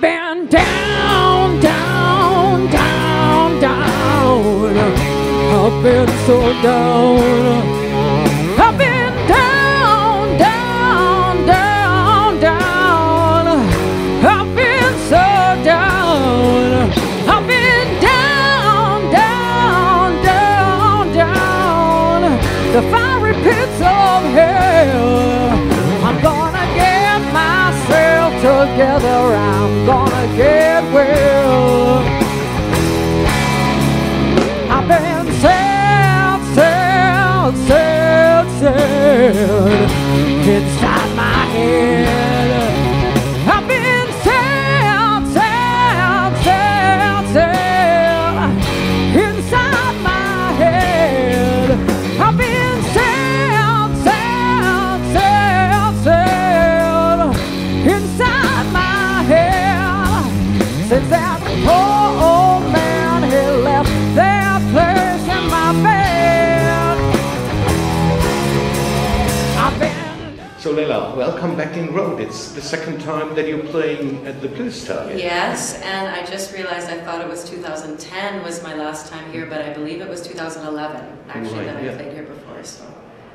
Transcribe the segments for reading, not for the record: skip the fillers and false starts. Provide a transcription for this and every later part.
I've been down, down, down, down. I've been so down. I've been down, down, down, down. I've been so down. I've been down, down, down, down. The fiery pits of hell. I'm gonna get myself together. I'm gonna get well. I've been sad, sad, sad, sad inside my head. I've been sad, sad, sad, sad inside my head. I've been sad, sad, sad, sad inside my head since that poor old man he left that place in my bed. I've been. So Layla, welcome back in Rother. It's the second time that you're playing at the Bluestage. Yes, and I just realized I thought it was 2010 was my last time here, but I believe it was 2011 actually that I played here before. So.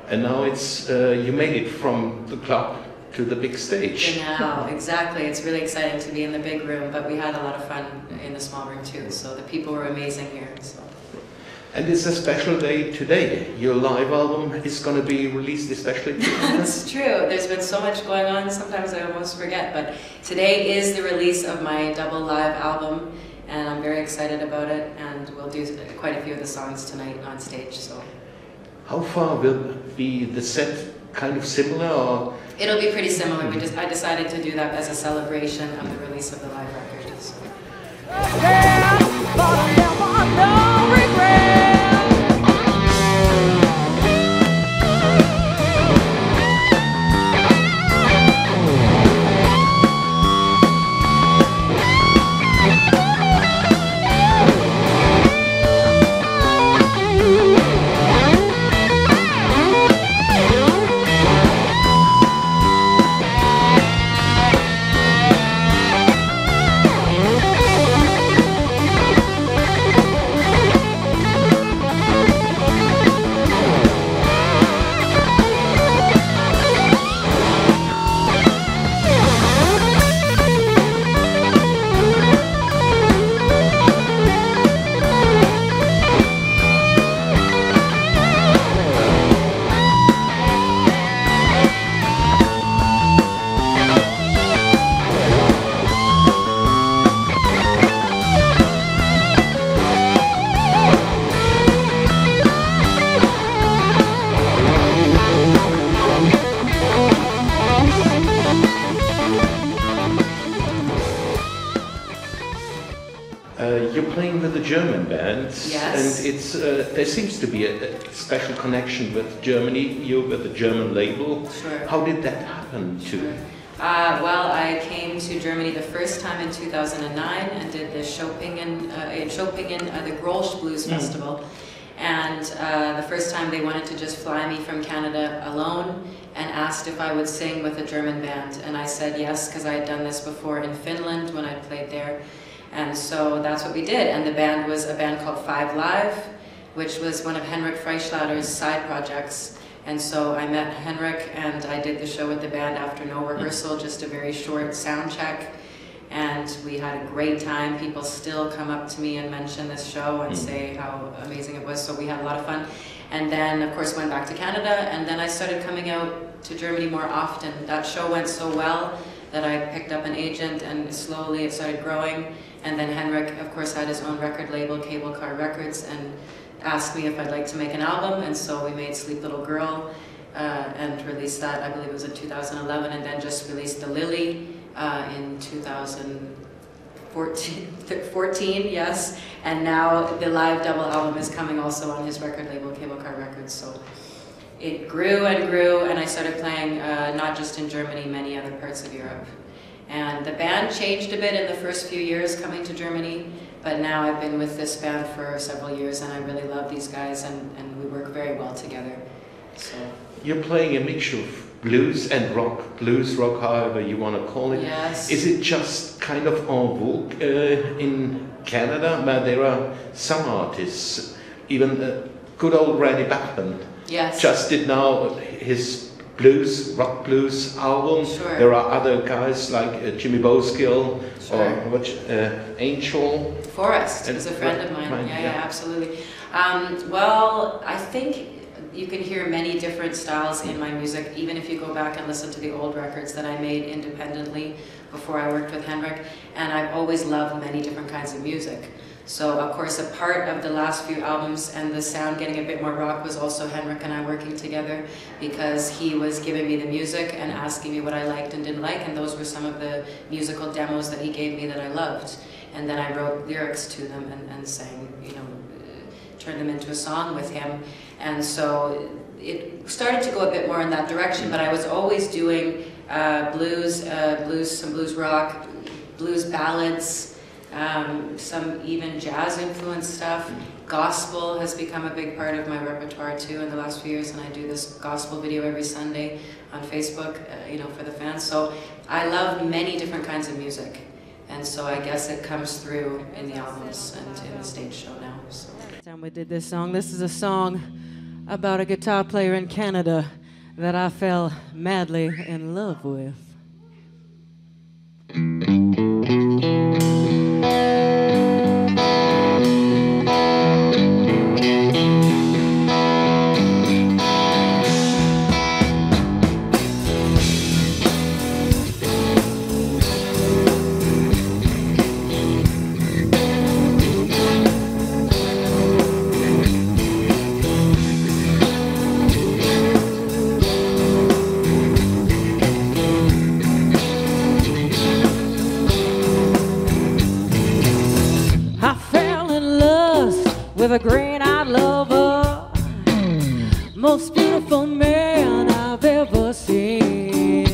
And now it's you made it from the club to the big stage. Now, exactly. It's really exciting to be in the big room, but we had a lot of fun in the small room too. So the people were amazing here. So. And it's a special day today. Your live album is going to be released especially today. That's true. There's been so much going on, sometimes I almost forget. But today is the release of my double live album, and I'm very excited about it. And we'll do quite a few of the songs tonight on stage. So. How far will be the set kind of similar? Or? It'll be pretty similar. I decided to do that as a celebration of the release of the live record. So. You're playing with a German band, yes. And it's there seems to be a special connection with Germany. You're with a German label. Sure. How did that happen to? Sure. Well, I came to Germany the first time in 2009 and did the Schopingen, the Grolsch Blues Festival. And the first time they wanted to just fly me from Canada alone and asked if I would sing with a German band. And I said yes, because I had done this before in Finland when I played there. And so that's what we did. And the band was a band called Five Live, which was one of Henrik Freischlader's side projects. And so I met Henrik and I did the show with the band after no rehearsal, just a very short sound check. And we had a great time. People still come up to me and mention this show and say how amazing it was. So we had a lot of fun. And then, of course, went back to Canada. And then I started coming out to Germany more often. That show went so well that I picked up an agent, and slowly it started growing. And then Henrik, of course, had his own record label, Cable Car Records, and asked me if I'd like to make an album. And so we made Sleep Little Girl and released that, I believe it was in 2011, and then just released The Lily in 2014, yes. And now the live double album is coming also on his record label, Cable Car Records. So it grew and grew, and I started playing not just in Germany, many other parts of Europe. And the band changed a bit in the first few years coming to Germany, but now I've been with this band for several years, and I really love these guys, and we work very well together. So. You're playing a mixture of blues and rock, blues rock, however you want to call it. Yes. Is it just kind of en vogue in Canada? Where there are some artists, even good old Randy Bachman, Yes. just did now his blues, rock blues album. Sure. There are other guys like Jimmy Boskill Sure. or what, Angel. Forrest is a friend of mine. Yeah, absolutely. Well, I think you can hear many different styles in my music, even if you go back and listen to the old records that I made independently before I worked with Henrik. And I've always loved many different kinds of music. So, of course, a part of the last few albums and the sound getting a bit more rock was also Henrik and I working together, because he was giving me the music and asking me what I liked and didn't like, and those were some of the musical demos that he gave me that I loved. And then I wrote lyrics to them and sang, you know, turned them into a song with him. And so it started to go a bit more in that direction, but I was always doing blues, some blues rock, blues ballads, some even jazz influenced stuff. Gospel has become a big part of my repertoire too in the last few years, and I do this gospel video every Sunday on Facebook, you know, for the fans. So I love many different kinds of music, and so I guess it comes through in the albums and in the stage show now. So. Time we did this song. This is a song about a guitar player in Canada that I fell madly in love with. With a green-eyed lover, most beautiful man I've ever seen.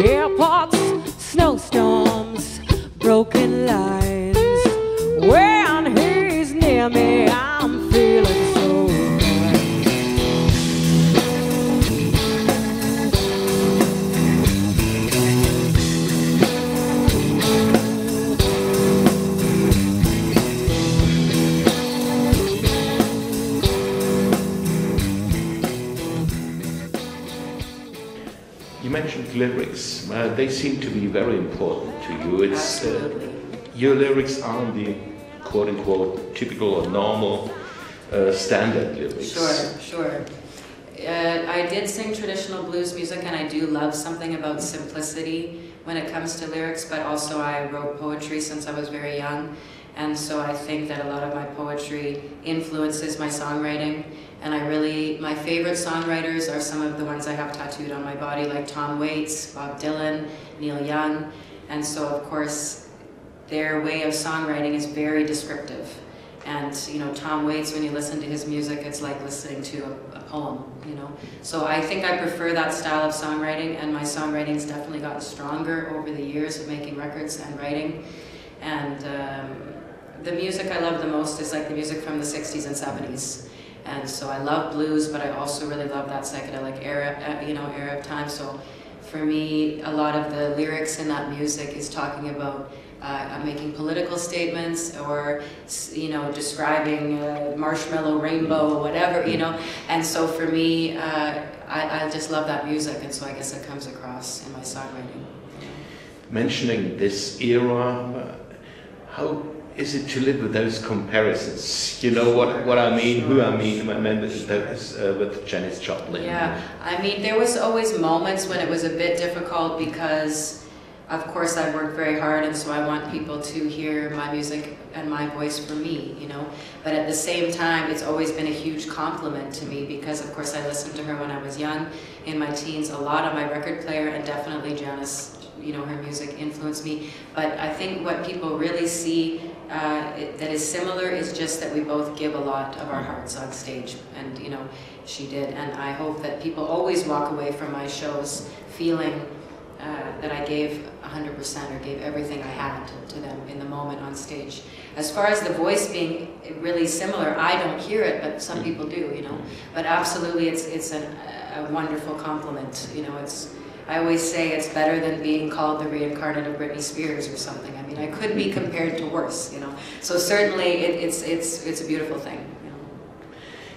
Airports, snowstorms, broken lines. When he's near me, I'm feeling so You mentioned lyrics. They seem to be very important to you. It's your lyrics aren't the quote-unquote typical or normal standard lyrics. Sure. I did sing traditional blues music, and I do love something about simplicity when it comes to lyrics, but also I wrote poetry since I was very young, and so I think that a lot of my poetry influences my songwriting. And my favorite songwriters are some of the ones I have tattooed on my body, like Tom Waits, Bob Dylan, Neil Young. And so, of course, their way of songwriting is very descriptive. And, you know, Tom Waits, when you listen to his music, it's like listening to a poem, you know. So I think I prefer that style of songwriting, and my songwriting's definitely gotten stronger over the years of making records and writing. And the music I love the most is like the music from the 60s and 70s. And so I love blues, but I also really love that psychedelic era, era of time. So for me, a lot of the lyrics in that music is talking about making political statements, or, you know, describing marshmallow rainbow, whatever, you know. And so for me, I just love that music, and so I guess it comes across in my songwriting. Mentioning this era, how is it to live with those comparisons? You know what I mean, who I mean, with Janis Joplin. Yeah, I mean, there was always moments when it was a bit difficult because, of course, I worked very hard, and so I want people to hear my music and my voice for me, you know. But at the same time, it's always been a huge compliment to me because, of course, I listened to her when I was young, in my teens, a lot on my record player, and definitely Janis, you know, her music influenced me. But I think what people really see that is similar is just that we both give a lot of our hearts on stage, and, you know, she did. And I hope that people always walk away from my shows feeling that I gave 100% or gave everything I had to them in the moment on stage. As far as the voice being really similar, I don't hear it, but some people do, you know. But absolutely, it's a a wonderful compliment. You know, I always say it's better than being called the reincarnate of Britney Spears or something. I mean, I could be compared to worse, you know. So certainly it's a beautiful thing, you know.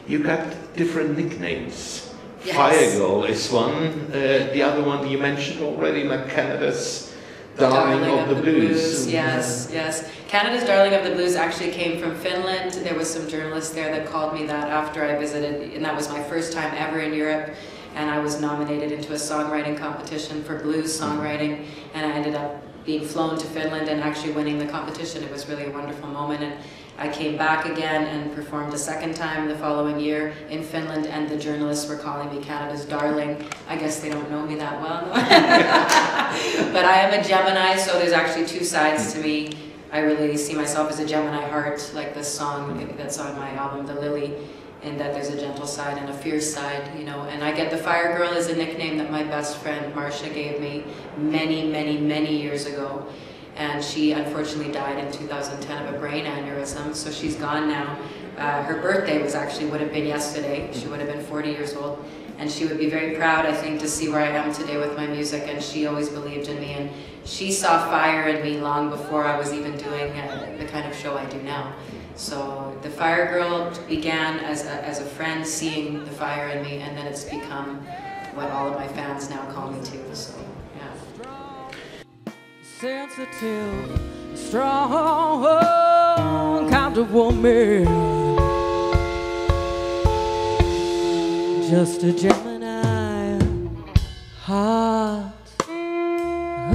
You got different nicknames. Yes. Fire Girl is one. The other one you mentioned already, like Canada's Darling of the Blues. Yes, yes. Canada's Darling of the Blues actually came from Finland. There was some journalists there that called me that after I visited, and that was my first time ever in Europe. And I was nominated into a songwriting competition for blues songwriting, and I ended up being flown to Finland and actually winning the competition. It was really a wonderful moment, and I came back again and performed a second time the following year in Finland, and the journalists were calling me Canada's Darling. I guess they don't know me that well. But I am a Gemini, so there's actually two sides to me. I really see myself as a Gemini heart, like this song that's on my album, The Lily, in that there's a gentle side and a fierce side, you know. And I get the Fire Girl as a nickname that my best friend Marcia gave me many, many, many years ago. And she unfortunately died in 2010 of a brain aneurysm, so she's gone now. Her birthday would have been yesterday. She would have been 40 years old. And she would be very proud, I think, to see where I am today with my music, and she always believed in me. And she saw fire in me long before I was even doing the kind of show I do now. So the Fire Girl began as a friend seeing the fire in me, and then it's become what all of my fans now call me too. So yeah. Sensitive, strong, kind of woman, just a Gemini heart.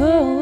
Oh.